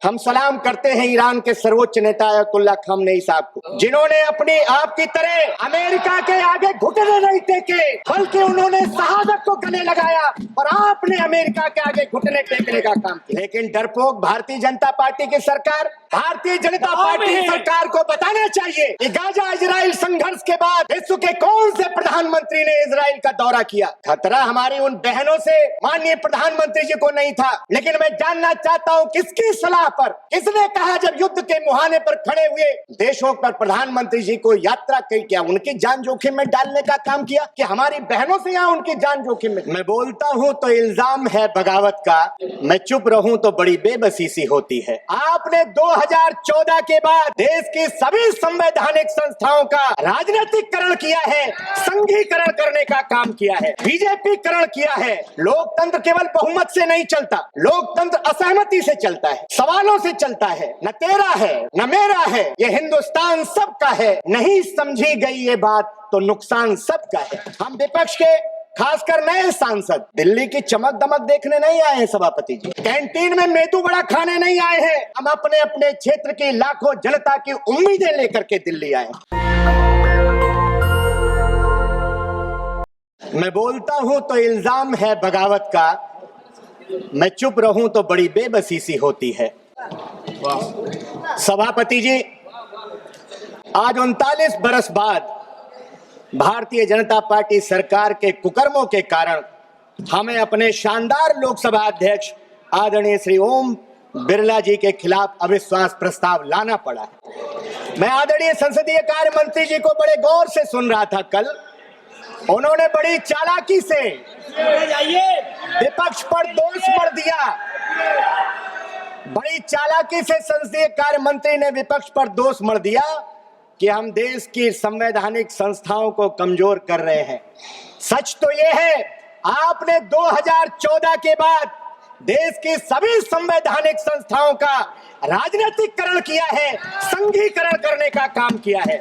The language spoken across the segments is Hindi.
हम सलाम करते हैं ईरान के सर्वोच्च नेता अयतुल्ला खamenei साहब को, जिन्होंने अपनी आपकी तरह अमेरिका के आगे घुटने नहीं टेके, बल्कि उन्होंने शहादत को गले लगाया और आपने अमेरिका के आगे घुटने टेकने का काम किया। लेकिन डरपोक भारतीय जनता पार्टी की सरकार, भारतीय जनता पार्टी सरकार को बताना चाहिए कि गाजा इजराइल संघर्ष के बाद विश्व के कौन से प्रधानमंत्री ने इजराइल का दौरा किया। खतरा हमारी उन बहनों से माननीय प्रधानमंत्री जी को नहीं था, लेकिन मैं जानना चाहता हूँ किसकी सलाह पर, किसने कहा जब युद्ध के मुहाने पर खड़े हुए देशों पर प्रधानमंत्री जी को यात्रा की, क्या उनकी जान जोखिम में डालने का काम किया कि हमारी बहनों से यहाँ उनकी जान जोखिम में। मैं बोलता हूँ तो इल्जाम है बगावत का, मैं चुप रहूं तो बड़ी बेबसी सी होती है। आपने 2014 के बाद देश की सभी संवैधानिक संस्थाओं का राजनीतिकरण किया है, संघीकरण करने का काम किया है, बीजेपीकरण किया है। लोकतंत्र केवल बहुमत से नहीं चलता, लोकतंत्र असहमति से चलता है, सवालों से चलता है। न तेरा है न मेरा है, ये हिंदुस्तान सबका है। नहीं समझी गई ये बात तो नुकसान सबका है। हम विपक्ष के खासकर नए सांसद दिल्ली की चमक दमक देखने नहीं आए हैं सभापति जी, कैंटीन में मेदू वड़ा खाने नहीं आए हैं। हम अपने अपने क्षेत्र की लाखों जनता की उम्मीदें लेकर के दिल्ली आए। मैं बोलता हूं तो इल्जाम है बगावत का, मैं चुप रहूं तो बड़ी बेबसी सी होती है। सभापति जी, आज 39 बरस बाद भारतीय जनता पार्टी सरकार के कुकर्मों के कारण हमें अपने शानदार लोकसभा अध्यक्ष आदरणीय श्री ओम बिरला जी के खिलाफ अविश्वास प्रस्ताव लाना पड़ा है। मैं आदरणीय संसदीय कार्य मंत्री जी को बड़े गौर से सुन रहा था कल। उन्होंने बड़ी चालाकी से विपक्ष पर दोष मढ़ दिया। बड़ी चालाकी से संसदीय कार्य मंत्री ने विपक्ष पर दोष मढ़ दिया कि हम देश की संवैधानिक संस्थाओं को कमजोर कर रहे हैं। सच तो यह है, आपने 2014 के बाद देश की सभी संवैधानिक संस्थाओं का राजनीतिकरण किया है, संघीकरण करने का काम किया है,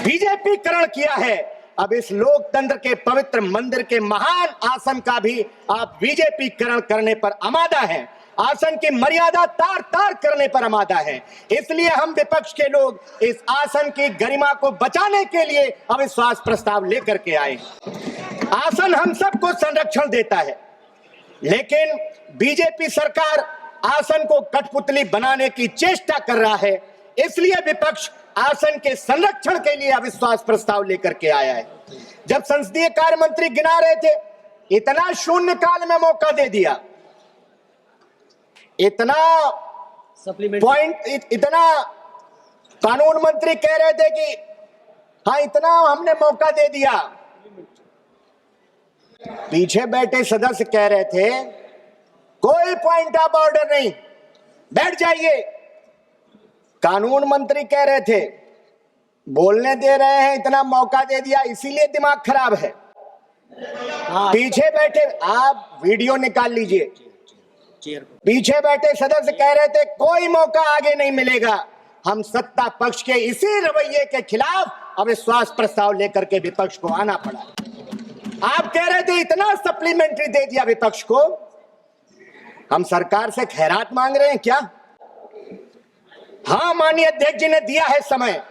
बीजेपीकरण किया है। अब इस लोकतंत्र के पवित्र मंदिर के महान आसन का भी आप बीजेपीकरण करने पर आमादा हैं, आसन की मर्यादा तार तार करने पर आमादा है। इसलिए हम विपक्ष के लोग इस आसन की गरिमा को बचाने के लिए अविश्वास प्रस्ताव लेकर के आए। आसन हम सबको संरक्षण देता है, लेकिन बीजेपी सरकार आसन को कठपुतली बनाने की चेष्टा कर रहा है। इसलिए विपक्ष आसन के संरक्षण के लिए अविश्वास प्रस्ताव लेकर के आया है। जब संसदीय कार्य मंत्री गिना रहे थे, इतना शून्य काल में मौका दे दिया, इतना पॉइंट, इतना कानून मंत्री कह रहे थे कि हाँ इतना हमने मौका दे दिया। पीछे बैठे सदस्य कह रहे थे कोई पॉइंट ऑफ ऑर्डर नहीं, बैठ जाइए। कानून मंत्री कह रहे थे बोलने दे रहे हैं, इतना मौका दे दिया इसीलिए दिमाग खराब है। पीछे बैठे, आप वीडियो निकाल लीजिए, पीछे बैठे सदस्य कह रहे थे कोई मौका आगे नहीं मिलेगा। हम सत्ता पक्ष के इसी रवैये के खिलाफ अविश्वास प्रस्ताव लेकर के विपक्ष को आना पड़ा। आप कह रहे थे इतना सप्लीमेंट्री दे दिया विपक्ष को, हम सरकार से खैरात मांग रहे हैं क्या? हाँ, माननीय अध्यक्ष जी ने दिया है समय,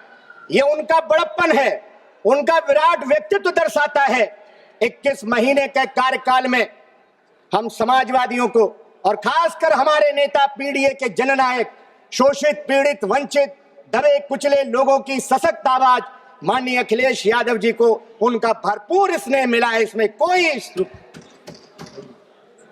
ये उनका बड़प्पन है, उनका विराट व्यक्तित्व दर्शाता है। 21 महीने के कार्यकाल में हम समाजवादियों को और खासकर हमारे नेता पीडीए के जननायक, शोषित, पीड़ित, वंचित, दबे कुचले लोगों की सशक्त आवाज माननीय अखिलेश यादव जी को उनका भरपूर स्नेह मिला है। इसमें कोई,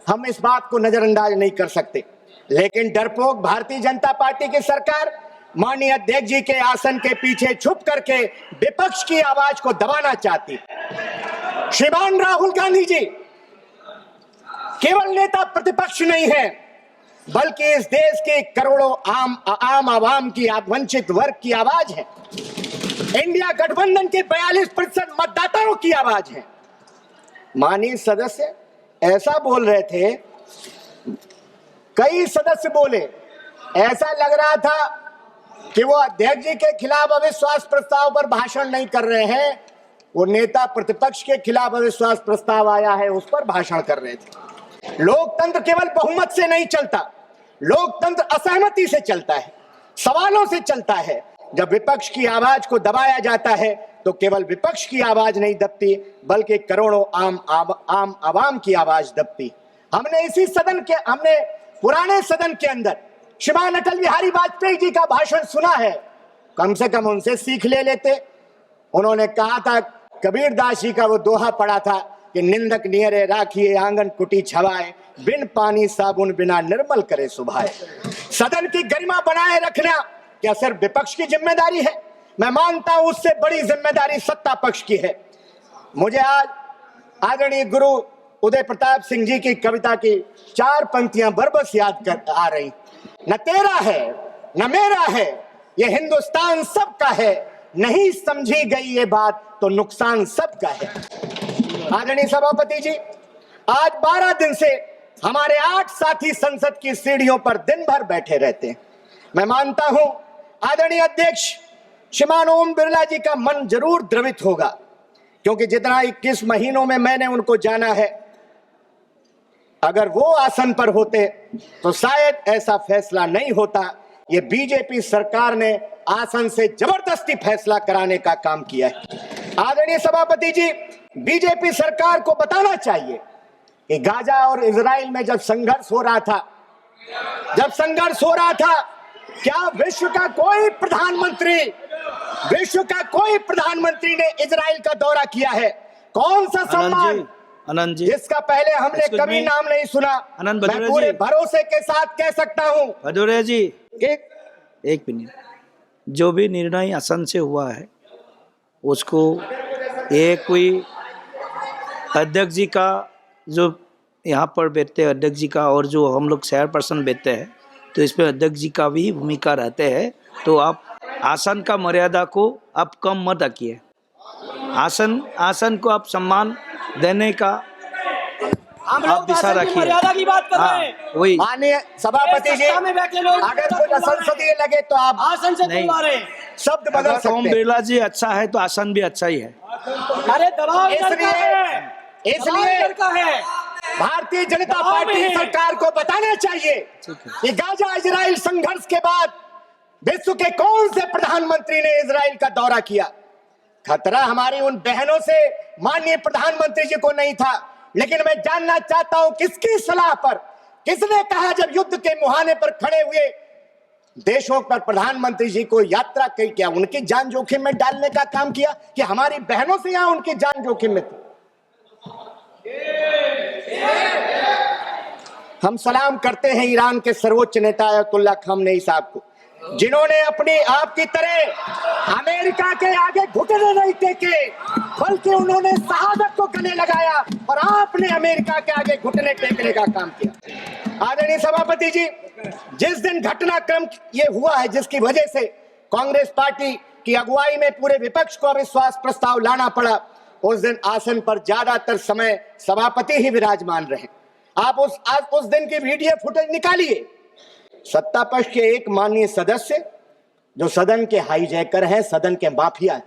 हम इस बात को नजरअंदाज नहीं कर सकते। लेकिन डरपोक भारतीय जनता पार्टी की सरकार माननीय अध्यक्ष जी के आसन के पीछे छुप करके विपक्ष की आवाज को दबाना चाहती। श्रीमान राहुल गांधी जी केवल नेता प्रतिपक्ष नहीं है, बल्कि इस देश के करोड़ों आम आवाम की, वंचित वर्ग की आवाज है। इंडिया गठबंधन के 42% मतदाताओं की आवाज है। माननीय सदस्य ऐसा बोल रहे थे, कई सदस्य बोले, ऐसा लग रहा था कि वो अध्यक्ष जी के खिलाफ अविश्वास प्रस्ताव पर भाषण नहीं कर रहे हैं, वो नेता प्रतिपक्ष के खिलाफ अविश्वास प्रस्ताव आया है उस पर भाषण कर रहे थे। लोकतंत्र केवल बहुमत से नहीं चलता, लोकतंत्र असहमति से चलता है, सवालों से चलता है। जब विपक्ष की आवाज को दबाया जाता है तो केवल विपक्ष की आवाज नहीं दबती, बल्कि करोड़ों आम आवाम की आवाज दबती। हमने पुराने सदन के अंदर श्रीमान अटल बिहारी वाजपेयी जी का भाषण सुना है, कम से कम उनसे सीख ले लेते। उन्होंने कहा था, कबीरदास जी का वो दोहा पढ़ा था कि निंदक नियरे राखिए आंगन कुटी छवाए, बिन पानी साबुन बिना निर्मल करे सुभाए। सदन की गरिमा बनाए रखना क्या सिर्फ विपक्ष की जिम्मेदारी है? मैं मानता हूं उससे बड़ी जिम्मेदारी सत्ता पक्ष की है। मुझे आज आदरणीय गुरु उदय प्रताप सिंह जी की कविता की 4 पंक्तियां बरबस याद कर आ रही। न तेरा है न मेरा है, ये हिंदुस्तान सबका है, नहीं समझी गई ये बात तो नुकसान सबका है। आदरणीय सभापति जी, आज 12 दिन से हमारे 8 साथी संसद की सीढ़ियों पर दिन भर बैठे रहते हैं। मैं मानता हूं आदरणीय अध्यक्ष श्रीमान ओम बिरला जी का मन जरूर द्रवित होगा, क्योंकि जितना 21 महीनों में मैंने उनको जाना है, अगर वो आसन पर होते तो शायद ऐसा फैसला नहीं होता। ये बीजेपी सरकार ने आसन से जबरदस्ती फैसला कराने का काम किया है। आदरणीय सभापति जी, बीजेपी सरकार को बताना चाहिए कि गाजा और इजराइल में जब संघर्ष हो रहा था, क्या विश्व का कोई प्रधानमंत्री ने इजराइल का दौरा किया है? कौन सा सम्मान आनंद जी, जिसका पहले हमने कभी नाम नहीं सुना? मैं पूरे भरोसे के साथ कह सकता हूं भदौरिया जी, एक मिनट, जो भी निर्णय आसन से हुआ है उसको ये कोई अध्यक्ष जी का, जो यहाँ पर बैठते हैं अध्यक्ष जी का, और जो हम लोग चेयरपर्सन बैठते हैं, तो इसमें अध्यक्ष जी का भी भूमिका रहते हैं। तो आप आसन का मर्यादा को आप कम मत रखिए। आसन को आप सम्मान देने का आप दिशा रखिए। मर्यादा की बात कर रहे हैं। वही माननीय सभापति जी, अगर कोई असंसदीय लगे तो आप आसन से बुलवा रहे हैं, शब्द बदल सकते हैं। ओम बिरला जी अच्छा है तो आसन भी अच्छा ही है। अरे दबाव इसलिए भारतीय जनता पार्टी सरकार को बताना चाहिए कि गाजा इजराइल संघर्ष के बाद विश्व के कौन से प्रधानमंत्री ने इजराइल का दौरा किया? खतरा हमारी उन बहनों से माननीय प्रधानमंत्री जी को नहीं था, लेकिन मैं जानना चाहता हूं किसकी सलाह पर, किसने कहा जब युद्ध के मुहाने पर खड़े हुए देशों पर प्रधानमंत्री जी को यात्रा की, क्या उनकी जान जोखिम में डालने का काम किया कि हमारी बहनों से यहां उनकी जान जोखिम में थी? हम सलाम करते हैं ईरान के सर्वोच्च नेता अयतुल्ला खामनेई साहब को, जिन्होंने अपनी आपकी तरह अमेरिका के आगे घुटने नहीं टेके, बल्कि उन्होंने शहादत को गले लगाया और आपने अमेरिका के आगे घुटने टेकने का काम किया। आदरणीय सभापति जी, जिस दिन घटनाक्रम ये हुआ है जिसकी वजह से कांग्रेस पार्टी की अगुवाई में पूरे विपक्ष को अविश्वास प्रस्ताव लाना पड़ा, उस दिन आसन पर ज्यादातर समय सभापति ही विराजमान रहे। आप उस दिन की वीडियो फुटेज निकालिए। सत्ता पक्ष के एक माननीय सदस्य जो सदन के हाईजैकर हैं, सदन के माफिया हैं,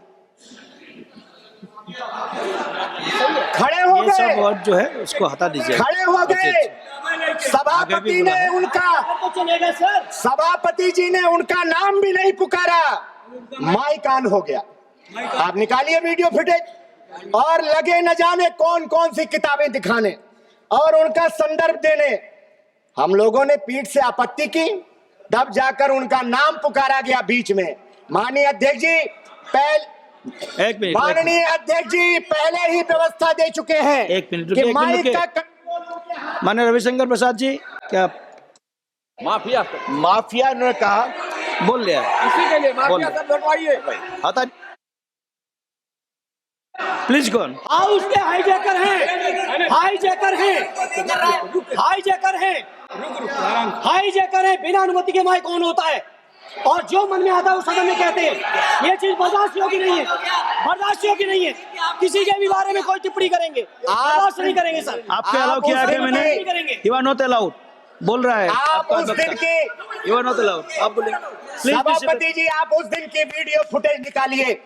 खड़े हो गए। सब वर्ड जो है उसको हटा दीजिए। खड़े हो गए। सभापति जी ने उनका नाम भी नहीं पुकारा, माइक ऑन हो गया। आप निकालिए वीडियो फुटेज और लगे न जाने कौन कौन सी किताबें दिखाने और उनका संदर्भ देने। हम लोगों ने पीठ से आपत्ति की, तब जाकर उनका नाम पुकारा गया बीच में। माननीय अध्यक्ष जी माननीय अध्यक्ष जी पहले ही व्यवस्था दे चुके हैं। एक मिनट माननीय रविशंकर प्रसाद जी, क्या माफिया ने कहा, बोल लिया इसी के लिए माफिया सब लौटवाइए। हटा प्लीज कौन हाउस के हाईजैकर हैं, हाईजैकर हैं। बिना अनुमति के माइक कौन होता है और जो मन में आता है उस सदन में कहते हैं। ये चीज बर्दाश्त योग्य नहीं है, किसी के भी बारे में कोई टिप्पणी करेंगे, बर्दाश्त नहीं करेंगे सर। आपके अलाउ किया है मैंने, यू आर नॉट अलाउड बोल रहा है। आप उस दिन की यू आर नॉट अलाउड, आप बोले सभापति जी, आप उस दिन की वीडियो फुटेज निकालिए।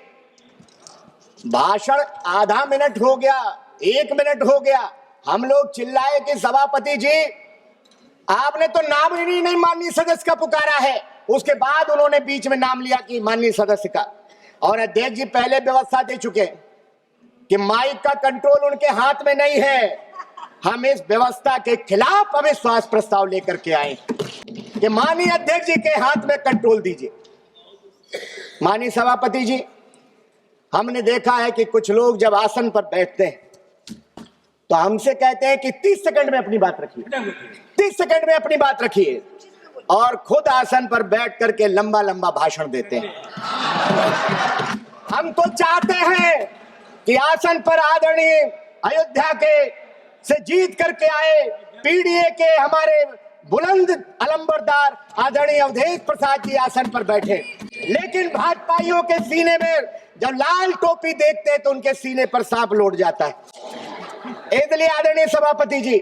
भाषण आधा मिनट हो गया, 1 मिनट हो गया, हम लोग चिल्लाए कि सभापति जी आपने तो नाम ही नहीं माननीय सदस्य का पुकारा है, उसके बाद उन्होंने बीच में नाम लिया कि माननीय सदस्य का। और अध्यक्ष जी पहले व्यवस्था दे चुके हैं कि माइक का कंट्रोल उनके हाथ में नहीं है। हम इस व्यवस्था के खिलाफ अविश्वास प्रस्ताव लेकर के आए कि माननीय अध्यक्ष जी के हाथ में कंट्रोल दीजिए। माननीय सभापति जी, हमने देखा है कि कुछ लोग जब आसन पर बैठते हैं तो हमसे कहते हैं कि 30 सेकंड में अपनी बात रखिए, 30 सेकंड में अपनी बात रखिए, और खुद आसन पर बैठ करके लंबा लंबा भाषण देते हैं। हम तो चाहते हैं कि आसन पर आदरणीय अयोध्या के से जीत करके आए पीडीए के हमारे बुलंद अलंबरदार आदरणीय अवधेश प्रसाद जी आसन पर बैठे, लेकिन भाजपाइयों के सीने में जब लाल टोपी देखते हैं तो उनके सीने पर सांप लौट जाता है। इसलिए आदरणीय सभापति जी,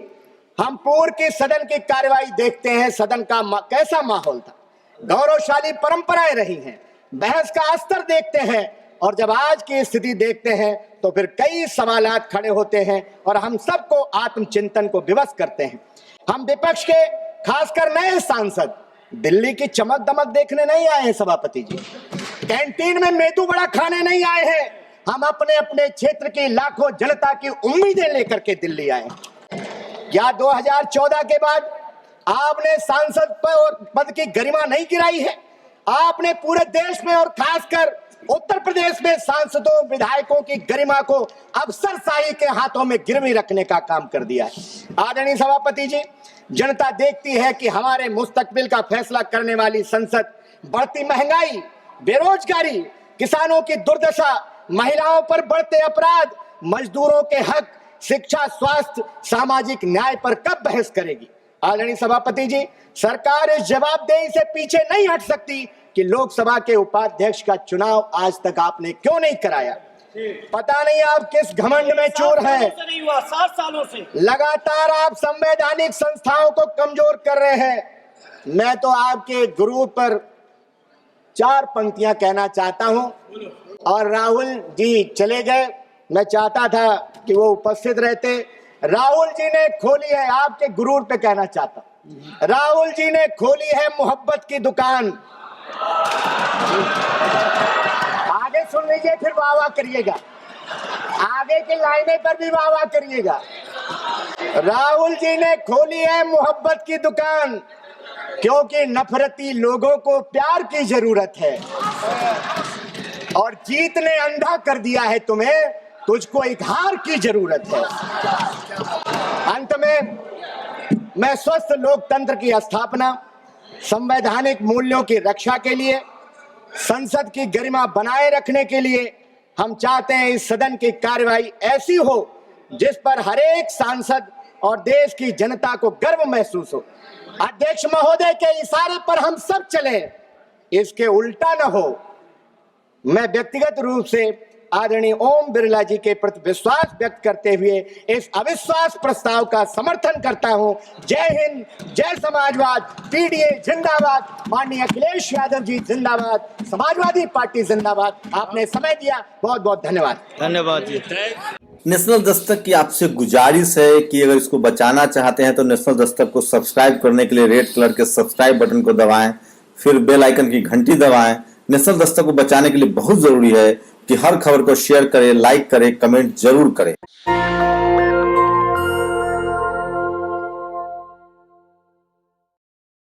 हम पूर्व की सदन की कार्यवाही देखते हैं, सदन का कैसा माहौल था, गौरवशाली परंपराएं रही हैं, बहस का स्तर देखते हैं, और जब आज की स्थिति देखते हैं तो फिर कई सवालात खड़े होते हैं और हम सबको आत्मचिंतन को विवश करते हैं। हम विपक्ष के खासकर नए सांसद दिल्ली की चमक दमक देखने नहीं आए हैं सभापति जी, कैंटीन में मेदू वड़ा खाने नहीं आए हैं। हम अपने अपने क्षेत्र की लाखों जनता की उम्मीदें लेकर के दिल्ली आए। क्या 2014 के बाद आपने सांसद पद की गरिमा नहीं गिराई है? आपने पूरे देश में और खासकर उत्तर प्रदेश में सांसदों विधायकों की गरिमा को अफसरशाही के हाथों में गिरवी रखने का काम कर दिया है। आदरणीय सभापति जी, जनता देखती है कि हमारे मुस्तकबिल का फैसला करने वाली संसद बढ़ती महंगाई, बेरोजगारी, किसानों की दुर्दशा, महिलाओं पर बढ़ते अपराध, मजदूरों के हक, शिक्षा, स्वास्थ्य, सामाजिक न्याय पर कब बहस करेगी? आदरणीय सभापति जी, सरकार इस जवाबदेही से पीछे नहीं हट सकती कि लोकसभा के उपाध्यक्ष का चुनाव आज तक आपने क्यों नहीं कराया। पता नहीं आप किस घमंड में चूर हैं। नहीं हुआ 7 सालों से लगातार आप संवैधानिक संस्थाओं को कमजोर कर रहे हैं। मैं तो आपके गुरु पर 4 पंक्तियां कहना चाहता हूं, और राहुल जी चले गए, मैं चाहता था कि वो उपस्थित रहते। राहुल जी ने खोली है, आपके गुरूर पे कहना चाहता, राहुल जी ने खोली है मोहब्बत की दुकान। आगे सुन लीजिए, फिर वाह वाह करिएगा, आगे की लाइनें पर भी वाह वाह करिएगा। राहुल जी ने खोली है मोहब्बत की दुकान, क्योंकि नफरती लोगों को प्यार की जरूरत है, और जीत ने अंधा कर दिया है तुम्हें, तुझको एक हार की जरूरत है। अंत में मैं स्वस्थ लोकतंत्र की स्थापना, संवैधानिक मूल्यों की रक्षा के लिए, संसद की गरिमा बनाए रखने के लिए हम चाहते हैं इस सदन की कार्यवाही ऐसी हो जिस पर हर एक सांसद और देश की जनता को गर्व महसूस हो। अध्यक्ष महोदय के इशारे पर हम सब चलें, इसके उल्टा न हो। मैं व्यक्तिगत रूप से आदरणीय ओम बिरला जी के प्रति विश्वास व्यक्त करते हुए इस अविश्वास प्रस्ताव का समर्थन करता हूं। जय हिंद, जय समाजवाद, पीडीए जिंदाबाद, माननीय अखिलेश यादव जी जिंदाबाद, समाजवादी पार्टी जिंदाबाद। आपने समय दिया, बहुत बहुत धन्यवाद। धन्यवाद जी। नेशनल दस्तक की आपसे गुजारिश है कि अगर इसको बचाना चाहते हैं तो नेशनल दस्तक को सब्सक्राइब करने के लिए रेड कलर के सब्सक्राइब बटन को दबाएं, फिर बेल आइकन की घंटी दबाएं। नेशनल दस्तक को बचाने के लिए बहुत जरूरी है कि हर खबर को शेयर करें, लाइक करें, कमेंट जरूर करें।